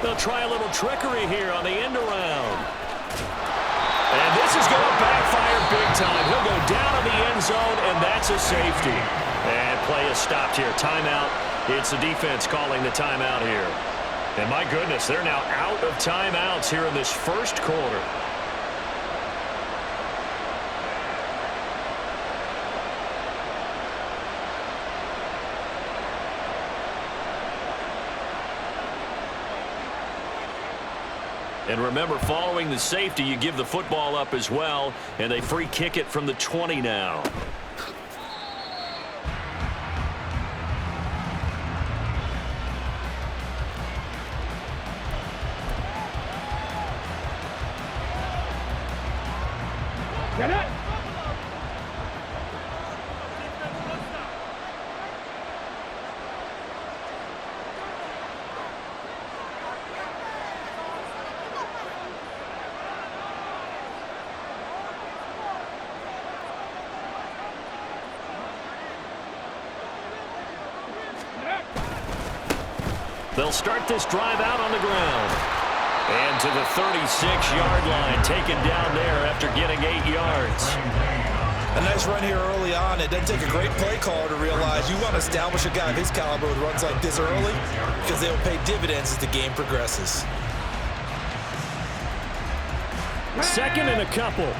They'll try a little trickery here on the end around. And this is going to backfire big time. He'll go down in the end zone, and that's a safety. And play is stopped here. Timeout. It's the defense calling the timeout here. And my goodness, they're now out of timeouts here in this first quarter. And remember, following the safety, you give the football up as well, and they free kick it from the 20 now. Get it! They'll start this drive out on the ground. And to the 36-yard line, taken down there after getting 8 yards. A nice run here early on. It doesn't take a great play caller to realize you want to establish a guy of his caliber with runs like this early because they'll pay dividends as the game progresses. Second and a couple.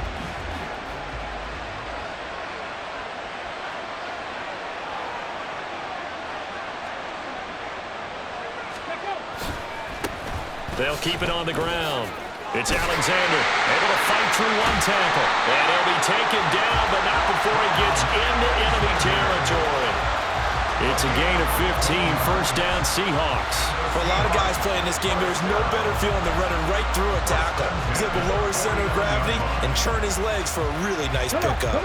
They'll keep it on the ground. It's Alexander, able to fight through one tackle. And he'll be taken down, but not before he gets into enemy territory. It's a gain of 15, first down Seahawks. For a lot of guys playing this game, there's no better feeling than running right through a tackle. He's able to lower his center of gravity and churn his legs for a really nice pickup.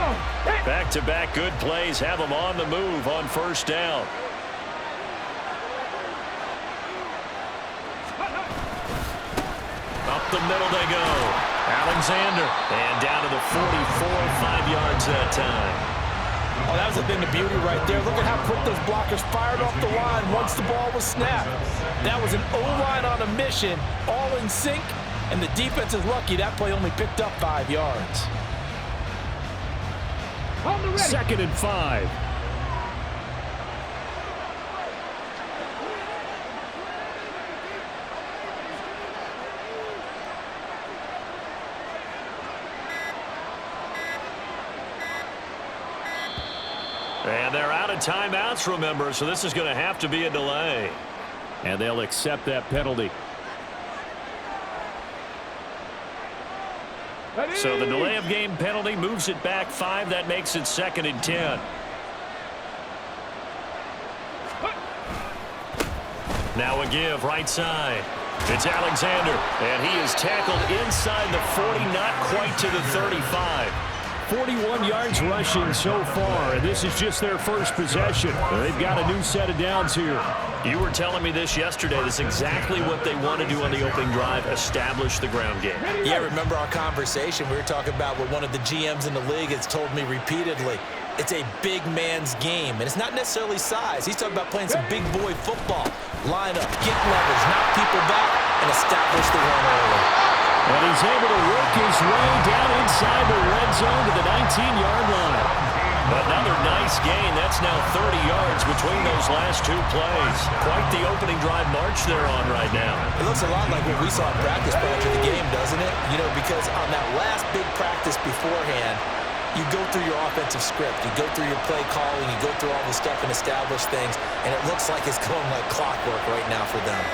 Back-to-back good plays have him on the move on first down. Up the middle they go. Alexander. And down to the 44, 5 yards that time. Oh, that was a thing of beauty right there. Look at how quick those blockers fired off the line once the ball was snapped. That was an O-line on a mission, all in sync, and the defense is lucky that play only picked up 5 yards. Second and 5. And they're out of timeouts, remember, so this is going to have to be a delay. And they'll accept that penalty. So the delay of game penalty moves it back 5. That makes it second and 10. Now a give right side. It's Alexander, and he is tackled inside the 40, not quite to the 35. 41 yards rushing so far, and this is just their first possession. They've got a new set of downs here. You were telling me this yesterday. This is exactly what they want to do on the opening drive, establish the ground game. Yeah, remember our conversation. We were talking about what one of the GMs in the league has told me repeatedly. It's a big man's game, and it's not necessarily size. He's talking about playing some big boy football. Line up, get leverage, knock people back, and establish the run early. And he's able to work his way down inside the red zone to the 19-yard line. Another nice gain. That's now 30 yards between those last two plays. Quite the opening drive march they're on right now. It looks a lot like what we saw in practice prior to the game, doesn't it? You know, because on that last big practice beforehand, you go through your offensive script. You go through your play calling. You go through all the stuff and establish things. And it looks like it's going like clockwork right now for them.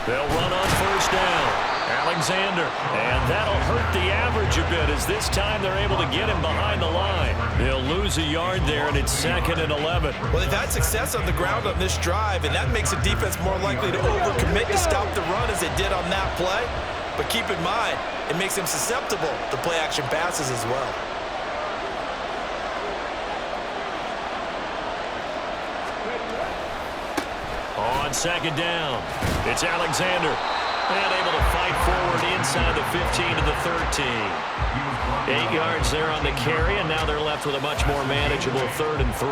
They'll run on first down. Alexander. And that'll hurt the average a bit as this time they're able to get him behind the line. They'll lose a yard there, and it's second and 11. Well, they've had success on the ground on this drive, and that makes the defense more likely to overcommit to stop the run as they did on that play. But keep in mind, it makes them susceptible to play-action passes as well. On second down, it's Alexander. And able to fight forward inside the 15 to the 13. 8 yards there on the carry, and now they're left with a much more manageable 3rd and 3.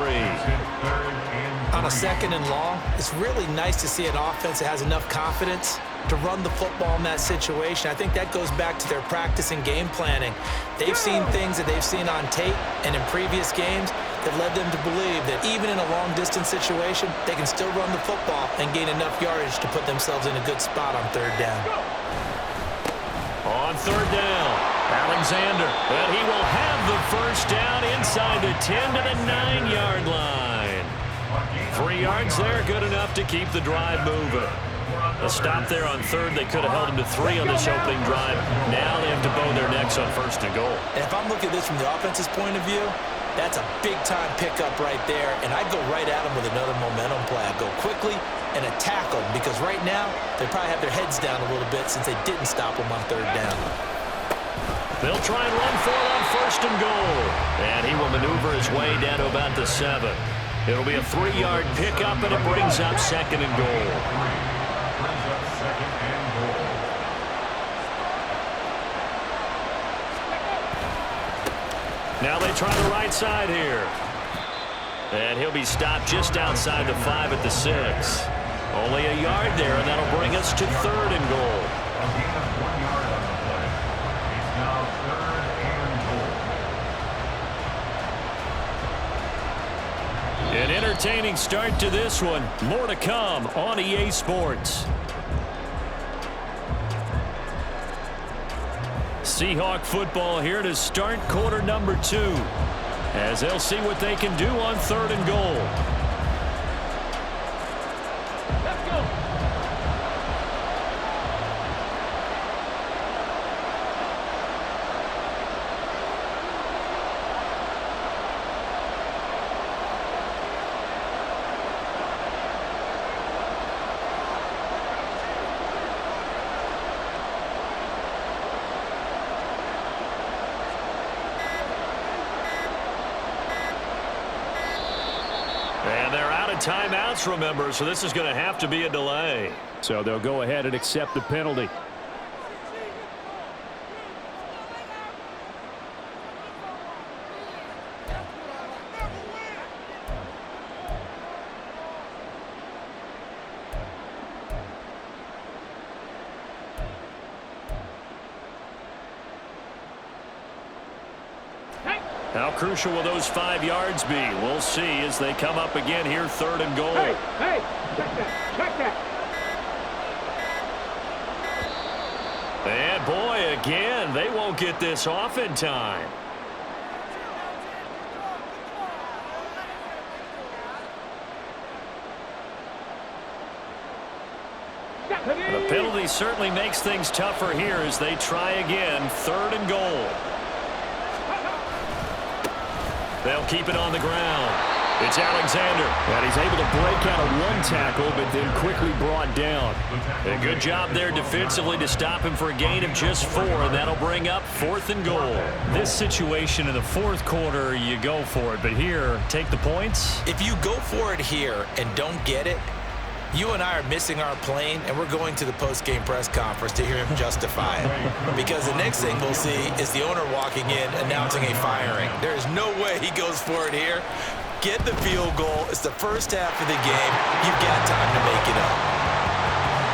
On a 2nd and long, it's really nice to see an offense that has enough confidence to run the football in that situation. I think that goes back to their practice and game planning. They've seen things that they've seen on tape and in previous games that led them to believe that even in a long-distance situation, they can still run the football and gain enough yardage to put themselves in a good spot on 3rd down. On 3rd down, Alexander, and he will have the 1st down inside the 10 to the 9-yard line. 3 yards there, good enough to keep the drive moving. A stop there on 3rd. They could have held him to 3 on this opening drive. Now they have to bow their necks on 1st and goal. And if I'm looking at this from the offense's point of view, that's a big-time pickup right there, and I'd go right at him with another momentum play. I'd go quickly and attack them, because right now they probably have their heads down a little bit since they didn't stop them on 3rd down. They'll try and run for it on 1st and goal. And he will maneuver his way down to about the 7. It'll be a 3-yard pickup, and it brings up 2nd and goal. Now they try the right side here. And he'll be stopped just outside the 5 at the 6. Only a yard there, and that'll bring us to 3rd and goal. An entertaining start to this one. More to come on EA Sports. Seahawk football here to start quarter number 2, as they'll see what they can do on 3rd and goal. Let's go. And they're out of timeouts, remember, so this is going to have to be a delay. So they'll go ahead and accept the penalty. How crucial will those 5 yards be? We'll see as they come up again here, 3rd and goal. Hey, check that. And boy, again, they won't get this off in time. The penalty certainly makes things tougher here as they try again, 3rd and goal. They'll keep it on the ground. It's Alexander. And he's able to break out of 1 tackle, but then quickly brought down. A good job there defensively to stop him for a gain of just 4, and that'll bring up 4th and goal. This situation in the 4th quarter, you go for it. But here, take the points. If you go for it here and don't get it, you and I are missing our plane, and we're going to the post-game press conference to hear him justify it. Because the next thing we'll see is the owner walking in announcing a firing. There is no way he goes for it here. Get the field goal. It's the first half of the game. You've got time to make it up.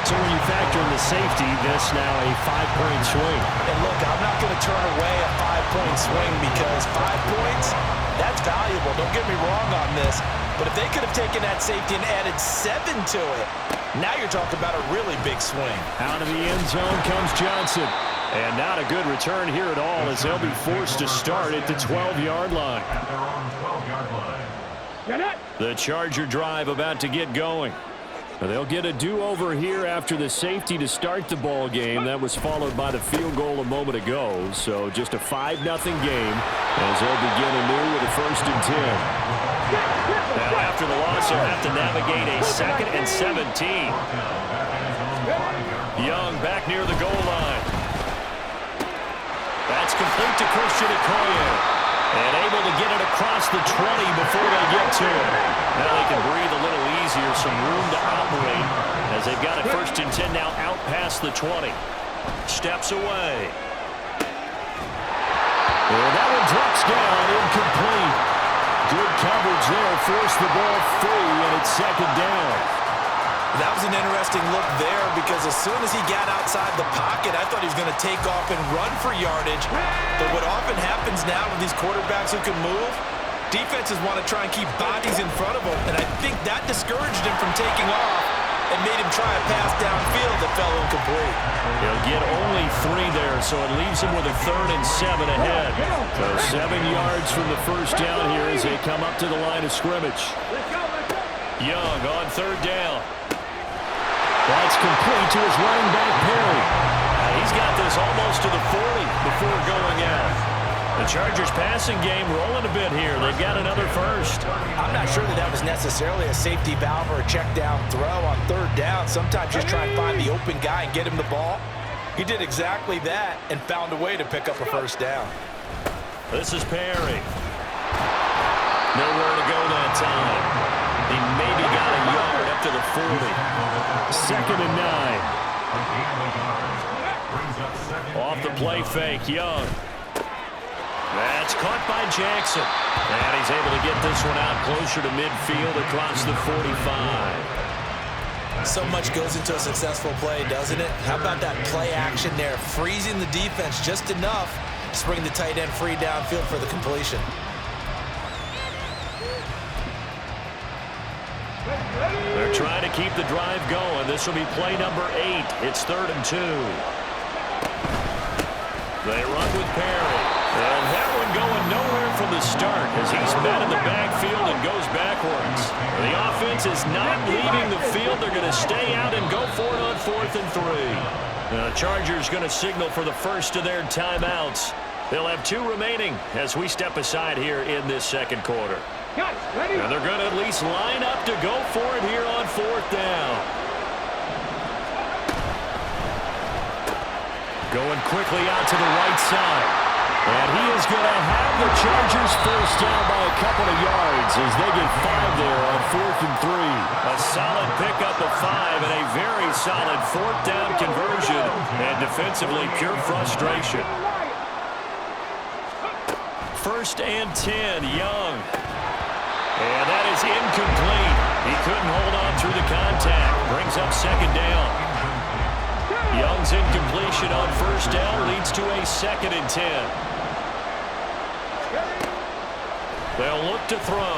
So when you factor in the safety, this now a 5-point swing. And look, I'm not going to turn away a 5-point swing because 5 points, that's valuable. Don't get me wrong on this. But if they could have taken that safety and added 7 to it, now you're talking about a really big swing. Out of the end zone comes Johnson. And not a good return here at all as they'll be forced to start at the 12-yard line. The Charger drive about to get going. They'll get a do-over here after the safety to start the ball game. That was followed by the field goal a moment ago. So just a 5-0 game as they'll begin anew with a 1st and 10. Now after the loss, they'll have to navigate a 2nd and 17. Young back near the goal line. That's complete to Christian Okoye. And able to get it across the 20 before they get to it. Now they can breathe a little easier here some room to operate as they've got it 1st and 10 now out past the 20. Steps away. And that one drops down, incomplete. Good coverage there, forced the ball free, and it's 2nd down. That was an interesting look there because as soon as he got outside the pocket, I thought he was going to take off and run for yardage. But what often happens now with these quarterbacks who can move, defenses want to try and keep bodies in front of them, and I think that discouraged him from taking off and made him try a pass downfield that fell incomplete. He'll get only 3 there, so it leaves him with a 3rd and 7 ahead. So 7 yards from the first down here as they come up to the line of scrimmage. Young on 3rd down. That's complete to his running back, Perry. He's got this almost to the 40 before going out. The Chargers passing game rolling a bit here. They've got another first. I'm not sure that was necessarily a safety valve or a check down throw on 3rd down. Sometimes just try and find the open guy and get him the ball. He did exactly that and found a way to pick up a 1st down. This is Perry. Nowhere to go that time. He maybe got a yard up to the 40. 2nd and 9. Off the play fake, Young. That's caught by Jackson. And he's able to get this one out closer to midfield across the 45. So much goes into a successful play, doesn't it? How about that play action there? Freezing the defense just enough to bring the tight end free downfield for the completion. They're trying to keep the drive going. This will be play number 8. It's 3rd and 2. They run with Perry. And that one going nowhere from the start as he's met in the backfield and goes backwards. The offense is not leaving the field. They're going to stay out and go for it on 4th and 3. The Chargers going to signal for the first of their timeouts. They'll have 2 remaining as we step aside here in this 2nd quarter. And they're going to at least line up to go for it here on 4th down. Going quickly out to the right side. And he is going to have the Chargers first down by a couple of yards as they get 5 there on 4th and 3. A solid pickup of 5 and a very solid 4th down conversion. And defensively, pure frustration. 1st and 10, Young. And that is incomplete. He couldn't hold on through the contact. Brings up 2nd down. Young's incompletion on 1st down leads to a 2nd and 10. They'll look to throw.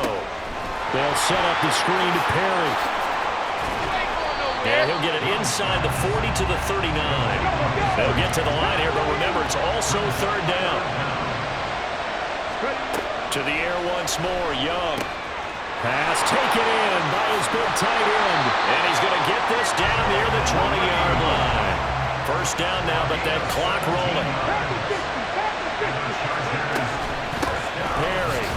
They'll set up the screen to Perry. And he'll get it inside the 40 to the 39. They'll get to the line here, but remember, it's also 3rd down. To the air once more, Young. Pass taken in by his big tight end. And he's going to get this down near the 20-yard line. First down now, but that clock rolling. Perry.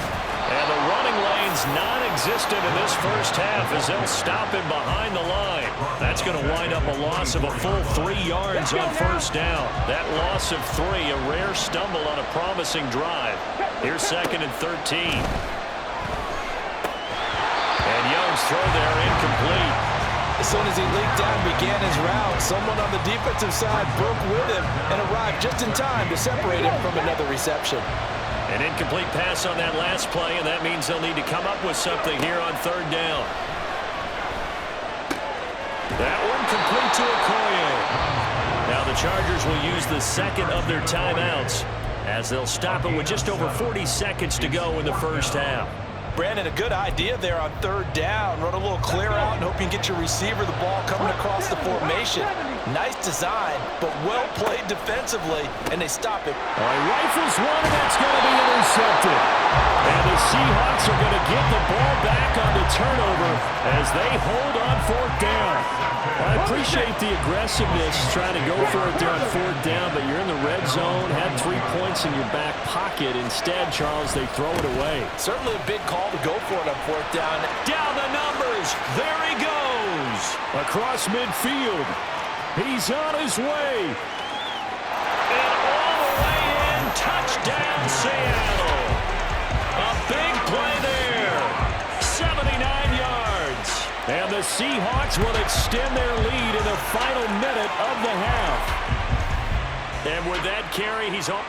And the running lane's non-existent in this first half as they'll stop him behind the line. That's going to wind up a loss of a full 3 yards on 1st down. That loss of 3, a rare stumble on a promising drive. Here's 2nd and 13. And Young's throw there incomplete. As soon as he leaked down and began his route, someone on the defensive side broke with him and arrived just in time to separate him from another reception. An incomplete pass on that last play, and that means they'll need to come up with something here on 3rd down. That one complete to Okoye. Now the Chargers will use the 2nd of their timeouts as they'll stop it with just over 40 seconds to go in the first half. Brandon, a good idea there on 3rd down. Run a little clear out and hope you can get your receiver the ball coming across the formation. Nice design, but well played defensively, and they stop it. Rifles one, and that's going to be intercepted. And the Seahawks are going to get the ball back on the turnover as they hold on 4th down. I appreciate the aggressiveness trying to go for it there on 4th down, but you're in the red zone, had 3 points in your back pocket. Instead, Charles, they throw it away. Certainly a big call to go for it on 4th down. Down the numbers. There he goes. Across midfield. He's on his way. And all the way in. Touchdown, Seattle. A big play there. 79 yards. And the Seahawks will extend their lead in the final minute of the half. And with that carry, he's on.